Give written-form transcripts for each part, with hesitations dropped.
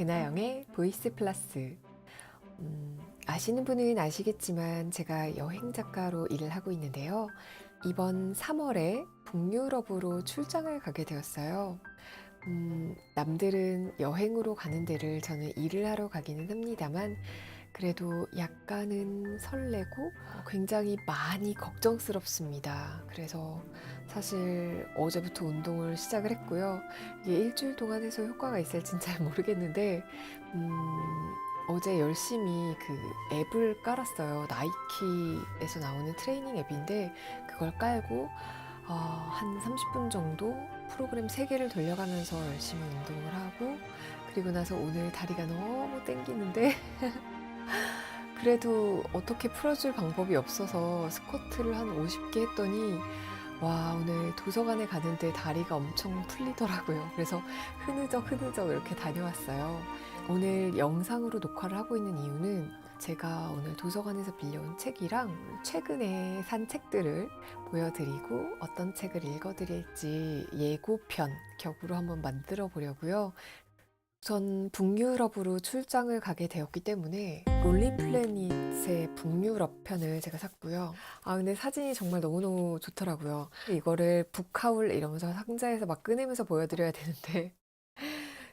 배나영의 보이스 플러스. 아시는 분은 아시겠지만 제가 여행 작가로 일을 하고 있는데요. 이번 3월에 북유럽으로 출장을 가게 되었어요. 남들은 여행으로 가는 데를 저는 일을 하러 가기는 합니다만 그래도 약간은 설레고 굉장히 많이 걱정스럽습니다. 그래서 사실 어제부터 운동을 시작을 했고요. 이게 일주일 동안 해서 효과가 있을진 잘 모르겠는데 어제 열심히 그 앱을 깔았어요. 나이키에서 나오는 트레이닝 앱인데 그걸 깔고 한 30분 정도 프로그램 3개를 돌려가면서 열심히 운동을 하고, 그리고 나서 오늘 다리가 너무 땡기는데 그래도 어떻게 풀어줄 방법이 없어서 스쿼트를 한 50개 했더니 와, 오늘 도서관에 가는데 다리가 엄청 풀리더라고요. 그래서 흐느적 이렇게 다녀왔어요. 오늘 영상으로 녹화를 하고 있는 이유는 제가 오늘 도서관에서 빌려온 책이랑 최근에 산 책들을 보여드리고 어떤 책을 읽어드릴지 예고편 격으로 한번 만들어 보려고요. 우선 북유럽으로 출장을 가게 되었기 때문에 롤리플래닛의 북유럽 편을 제가 샀고요. 근데 사진이 정말 너무너무 좋더라고요. 이거를 북하울 이러면서 상자에서 막 꺼내면서 보여드려야 되는데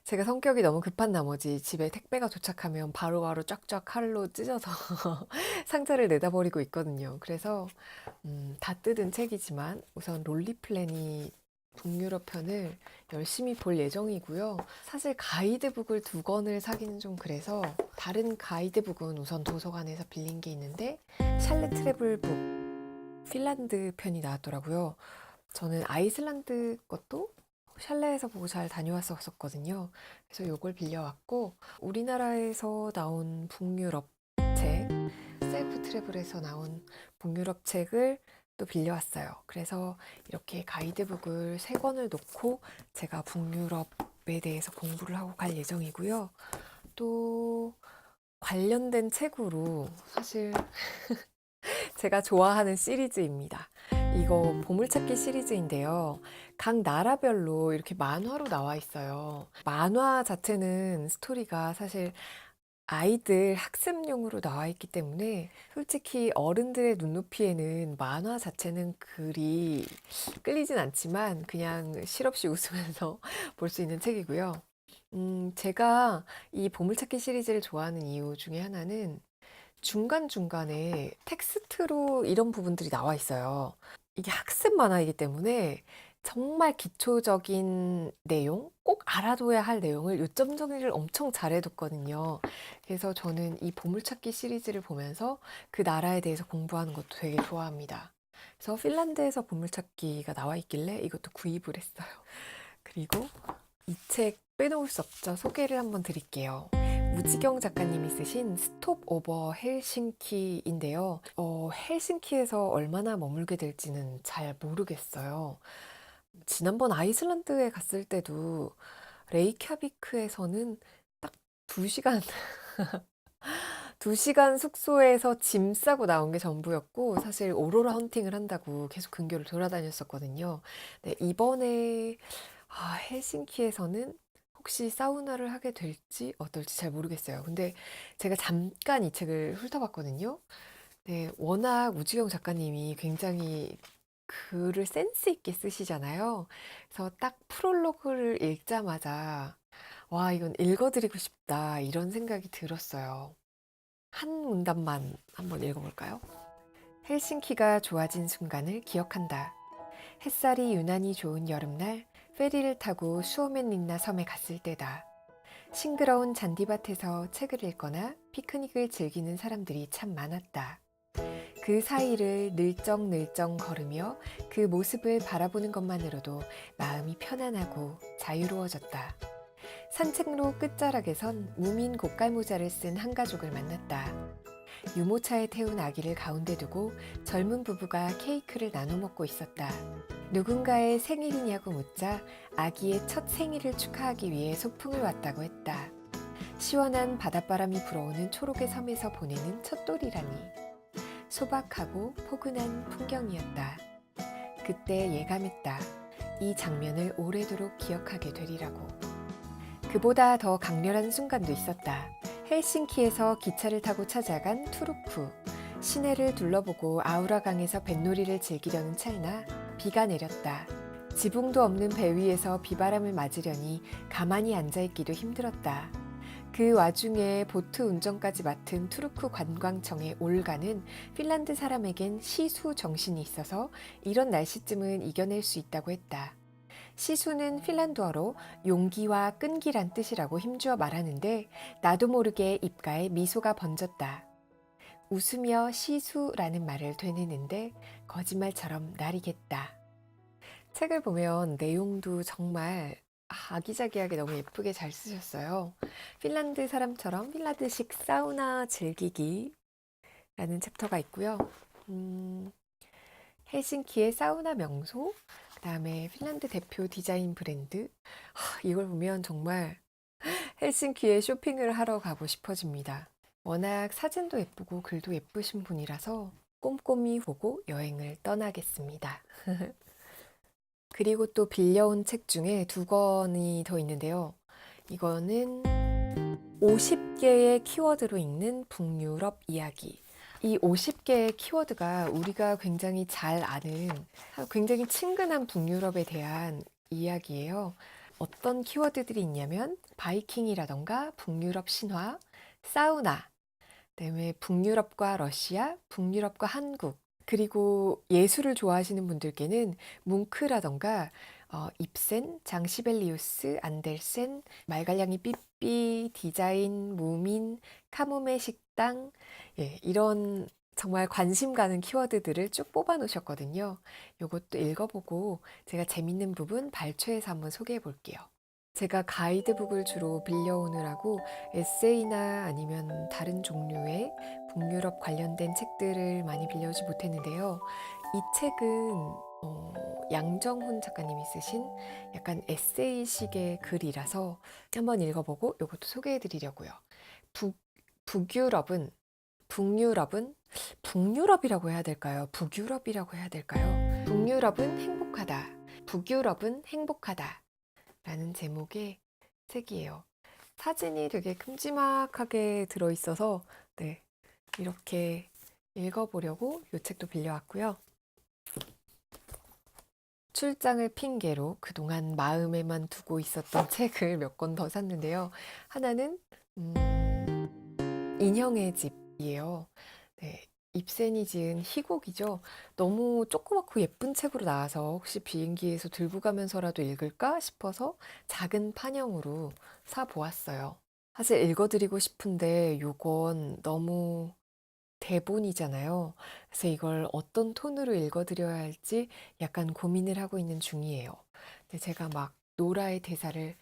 제가 성격이 너무 급한 나머지 집에 택배가 도착하면 바로바로 쫙쫙 칼로 찢어서 상자를 내다버리고 있거든요. 그래서 다 뜯은 책이지만 우선 롤리플래닛 북유럽 편을 열심히 볼 예정이고요. 사실 가이드북을 2권을 사기는 좀 그래서 다른 가이드북은 우선 도서관에서 빌린 게 있는데 샬레 트래블북 핀란드 편이 나왔더라고요. 저는 아이슬란드 것도 샬레에서 보고 잘 다녀왔었거든요. 그래서 요걸 빌려왔고, 우리나라에서 나온 북유럽 책, 셀프 트래블에서 나온 북유럽 책을 또 빌려왔어요. 그래서 이렇게 가이드북을 3권을 놓고 제가 북유럽에 대해서 공부를 하고 갈 예정이고요. 또 관련된 책으로 사실 제가 좋아하는 시리즈입니다. 이거 보물찾기 시리즈인데요. 각 나라별로 이렇게 만화로 나와 있어요. 만화 자체는 스토리가 사실 아이들 학습용으로 나와 있기 때문에 솔직히 어른들의 눈높이에는 만화 자체는 그리 끌리진 않지만 그냥 실없이 웃으면서 볼 수 있는 책이고요. 제가 이 보물찾기 시리즈를 좋아하는 이유 중에 하나는 중간중간에 텍스트로 이런 부분들이 나와 있어요. 이게 학습 만화이기 때문에 정말 기초적인 내용, 꼭 알아둬야 할 내용을 요점 정리를 엄청 잘 해뒀거든요. 그래서 저는 이 보물찾기 시리즈를 보면서 그 나라에 대해서 공부하는 것도 되게 좋아합니다. 그래서 핀란드에서 보물찾기가 나와 있길래 이것도 구입을 했어요. 그리고 이 책 빼놓을 수 없죠. 소개를 한번 드릴게요. 무지경 작가님이 쓰신 스톱 오버 헬싱키인데요. 헬싱키에서 얼마나 머물게 될지는 잘 모르겠어요. 지난번 아이슬란드에 갔을 때도 레이캬비크에서는 딱 2시간, 2시간 숙소에서 짐 싸고 나온 게 전부였고, 사실 오로라 헌팅을 한다고 계속 근교를 돌아다녔었거든요. 네, 이번에 헬싱키에서는 혹시 사우나를 하게 될지 어떨지 잘 모르겠어요. 근데 제가 잠깐 이 책을 훑어봤거든요. 네, 워낙 우지경 작가님이 굉장히 글을 센스 있게 쓰시잖아요. 그래서 딱 프롤로그를 읽자마자 와, 이건 읽어드리고 싶다 이런 생각이 들었어요. 한 문단만 한번 읽어볼까요? 헬싱키가 좋아진 순간을 기억한다. 햇살이 유난히 좋은 여름날 페리를 타고 수오멘린나 섬에 갔을 때다. 싱그러운 잔디밭에서 책을 읽거나 피크닉을 즐기는 사람들이 참 많았다. 그 사이를 늘쩍늘쩍 걸으며 그 모습을 바라보는 것만으로도 마음이 편안하고 자유로워졌다. 산책로 끝자락에선 무민 고깔모자를 쓴 한 가족을 만났다. 유모차에 태운 아기를 가운데 두고 젊은 부부가 케이크를 나눠 먹고 있었다. 누군가의 생일이냐고 묻자 아기의 첫 생일을 축하하기 위해 소풍을 왔다고 했다. 시원한 바닷바람이 불어오는 초록의 섬에서 보내는 첫돌이라니. 소박하고 포근한 풍경이었다. 그때 예감했다. 이 장면을 오래도록 기억하게 되리라고. 그보다 더 강렬한 순간도 있었다. 헬싱키에서 기차를 타고 찾아간 투르쿠. 시내를 둘러보고 아우라강에서 뱃놀이를 즐기려는 찰나 비가 내렸다. 지붕도 없는 배 위에서 비바람을 맞으려니 가만히 앉아있기도 힘들었다. 그 와중에 보트 운전까지 맡은 투르크 관광청의 올가는 핀란드 사람에겐 시수 정신이 있어서 이런 날씨쯤은 이겨낼 수 있다고 했다. 시수는 핀란드어로 용기와 끈기란 뜻이라고 힘주어 말하는데 나도 모르게 입가에 미소가 번졌다. 웃으며 시수라는 말을 되뇌는데 거짓말처럼 날이겠다. 책을 보면 내용도 정말 아기자기하게 너무 예쁘게 잘 쓰셨어요. 핀란드 사람처럼 핀란드식 사우나 즐기기라는 챕터가 있고요. 헬싱키의 사우나 명소, 그 다음에 핀란드 대표 디자인 브랜드. 이걸 보면 정말 헬싱키에 쇼핑을 하러 가고 싶어집니다. 워낙 사진도 예쁘고 글도 예쁘신 분이라서 꼼꼼히 보고 여행을 떠나겠습니다. 그리고 또 빌려온 책 중에 2권이 더 있는데요. 이거는 50개의 키워드로 읽는 북유럽 이야기. 이 50개의 키워드가 우리가 굉장히 잘 아는 굉장히 친근한 북유럽에 대한 이야기예요. 어떤 키워드들이 있냐면 바이킹이라던가 북유럽 신화, 사우나, 그다음에 북유럽과 러시아, 북유럽과 한국, 그리고 예술을 좋아하시는 분들께는 뭉크라던가 입센, 장시벨리우스, 안델센, 말갈량이 삐삐, 디자인, 무민, 카모메 식당, 이런 정말 관심 가는 키워드들을 쭉 뽑아 놓으셨거든요. 이것도 읽어보고 제가 재밌는 부분 발췌해서 한번 소개해 볼게요. 제가 가이드북을 주로 빌려오느라고 에세이나 아니면 다른 종류의 북유럽 관련된 책들을 많이 빌려오지 못했는데요. 이 책은 양정훈 작가님이 쓰신 약간 에세이식의 글이라서 한번 읽어보고 이것도 소개해 드리려고요. 북유럽은 북유럽이라고 해야 될까요? 북유럽이라고 해야 될까요? 북유럽은 행복하다. 북유럽은 행복하다. 라는 제목의 책이에요. 사진이 되게 큼지막하게 들어있어서 이렇게 읽어보려고 이 책도 빌려왔고요. 출장을 핑계로 그동안 마음에만 두고 있었던 책을 몇 권 더 샀는데요. 하나는 인형의 집이에요. 입센이 지은 희곡이죠. 너무 조그맣고 예쁜 책으로 나와서 혹시 비행기에서 들고 가면서라도 읽을까 싶어서 작은 판형으로 사보았어요. 사실 읽어드리고 싶은데 요건 너무 대본이잖아요. 그래서 이걸 어떤 톤으로 읽어드려야 할지 약간 고민을 하고 있는 중이에요. 근데 제가 막 노라의 대사를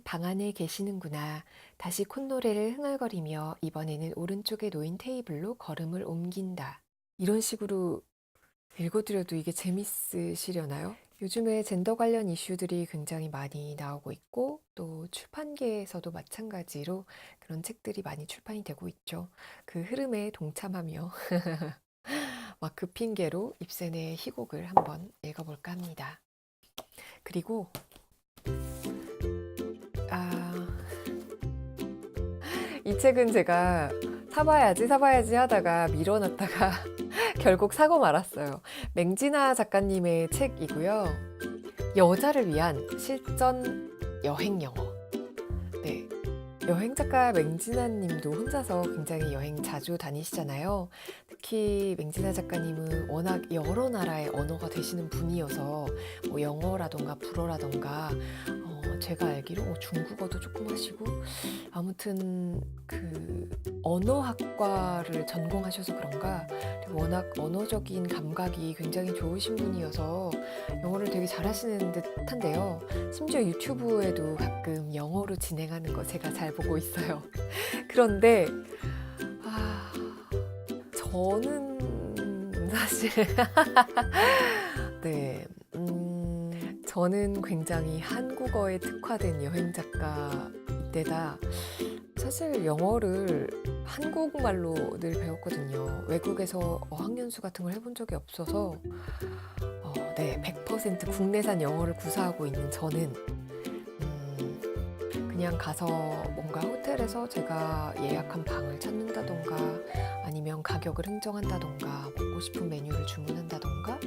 방 안에 계시는구나. 다시 콧노래를 흥얼거리며 이번에는 오른쪽에 놓인 테이블로 걸음을 옮긴다. 이런 식으로 읽어드려도 이게 재밌으시려나요? 요즘에 젠더 관련 이슈들이 굉장히 많이 나오고 있고 또 출판계에서도 마찬가지로 그런 책들이 많이 출판이 되고 있죠. 그 흐름에 동참하며 막 그 핑계로 입센의 희곡을 한번 읽어볼까 합니다. 그리고 이 책은 제가 사봐야지 하다가 밀어놨다가 결국 사고 말았어요. 맹진아 작가님의 책이고요. 여자를 위한 실전 여행 영어. 네. 여행 작가 맹진아 님도 혼자서 굉장히 여행 자주 다니시잖아요. 특히 맹진아 작가님은 워낙 여러 나라의 언어가 되시는 분이어서 뭐 영어라던가 불어라던가 제가 알기로 중국어도 조금 하시고 아무튼 그 언어학과를 전공하셔서 그런가 워낙 언어적인 감각이 굉장히 좋으신 분이어서 영어를 되게 잘하시는 듯한데요. 심지어 유튜브에도 가끔 영어로 진행하는 거 제가 잘 보고 있어요. 그런데 저는 사실 저는 굉장히 한국어에 특화된 여행 작가이때다 사실 영어를 한국말로 늘 배웠거든요. 외국에서 어학연수 같은 걸 해본 적이 없어서 100% 국내산 영어를 구사하고 있는 저는 그냥 가서 뭔가 호텔에서 제가 예약한 방을 찾는다던가 아니면 가격을 흥정한다던가 먹고 싶은 메뉴를 주문한다던가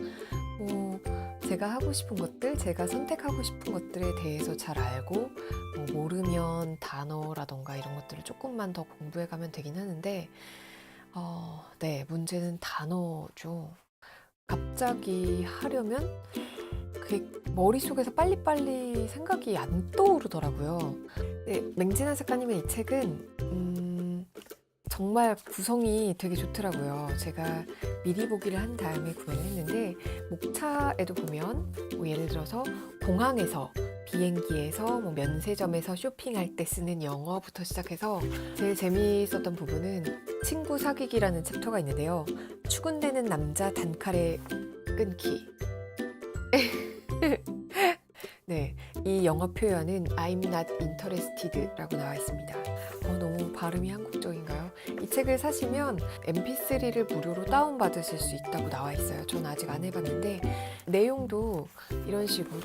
뭐 제가 하고 싶은 것들, 제가 선택하고 싶은 것들에 대해서 잘 알고 뭐 모르면 단어라던가 이런 것들을 조금만 더 공부해 가면 되긴 하는데 네, 문제는 단어죠. 갑자기 하려면 그게 머릿속에서 빨리빨리 생각이 안 떠오르더라고요. 네, 맹진아 작가님의 이 책은 정말 구성이 되게 좋더라고요. 제가 미리 보기를 한 다음에 구매를 했는데 목차에도 보면 뭐 예를 들어서 공항에서 비행기에서 뭐 면세점에서 쇼핑할 때 쓰는 영어부터 시작해서 제일 재미있었던 부분은 친구 사귀기라는 챕터가 있는데요. 추근대는 남자 단칼에 끊기. 네, 이 영어 표현은 I'm not interested라고 나와 있습니다. 너무 발음이 한국적인가요? 이 책을 사시면 mp3를 무료로 다운받으실 수 있다고 나와 있어요. 전 아직 안 해봤는데 내용도 이런 식으로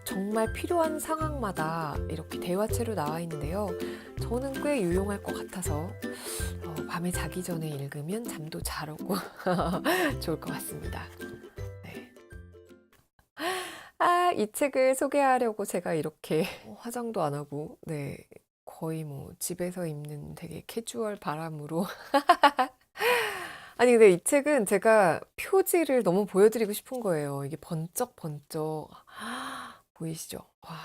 정말 필요한 상황마다 이렇게 대화체로 나와 있는데요. 저는 꽤 유용할 것 같아서 밤에 자기 전에 읽으면 잠도 잘 오고 좋을 것 같습니다. 이 책을 소개하려고 제가 이렇게 화장도 안 하고, 거의 뭐 집에서 입는 되게 캐주얼 바람으로. 아니, 근데 이 책은 제가 표지를 너무 보여드리고 싶은 거예요. 이게 번쩍번쩍. 보이시죠? 와,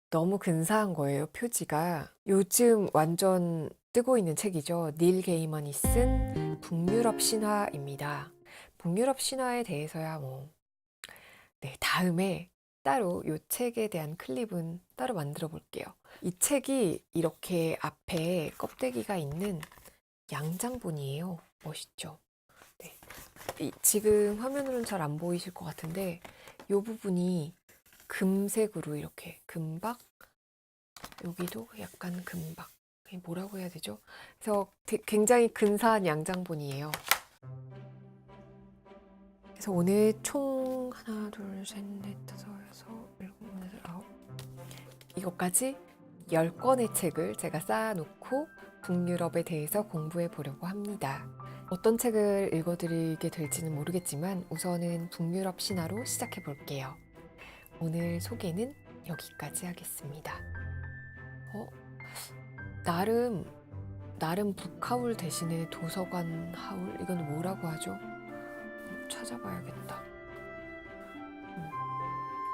너무 근사한 거예요, 표지가. 요즘 완전 뜨고 있는 책이죠. 닐 게이먼이 쓴 북유럽 신화입니다. 북유럽 신화에 대해서야 다음에 따로 이 책에 대한 클립은 따로 만들어 볼게요. 이 책이 이렇게 앞에 껍데기가 있는 양장본이에요. 멋있죠? 지금 화면으로는 잘 안 보이실 것 같은데 이 부분이 금색으로 이렇게 금박, 여기도 약간 금박, 뭐라고 해야 되죠? 그래서 굉장히 근사한 양장본이에요. 그래서 오늘 총 하나, 둘, 셋, 넷, 다섯, 여섯, 일곱, 여덟, 아홉 이것까지 10권의 책을 제가 쌓아놓고 북유럽에 대해서 공부해 보려고 합니다. 어떤 책을 읽어드리게 될지는 모르겠지만 우선은 북유럽 신화로 시작해 볼게요. 오늘 소개는 여기까지 하겠습니다. 나름 북하울 대신에 도서관 하울? 이건 뭐라고 하죠? 찾아봐야겠다.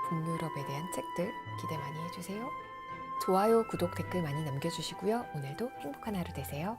북유럽에 대한 책들 기대 많이 해주세요. 좋아요, 구독, 댓글 많이 남겨주시고요. 오늘도 행복한 하루 되세요.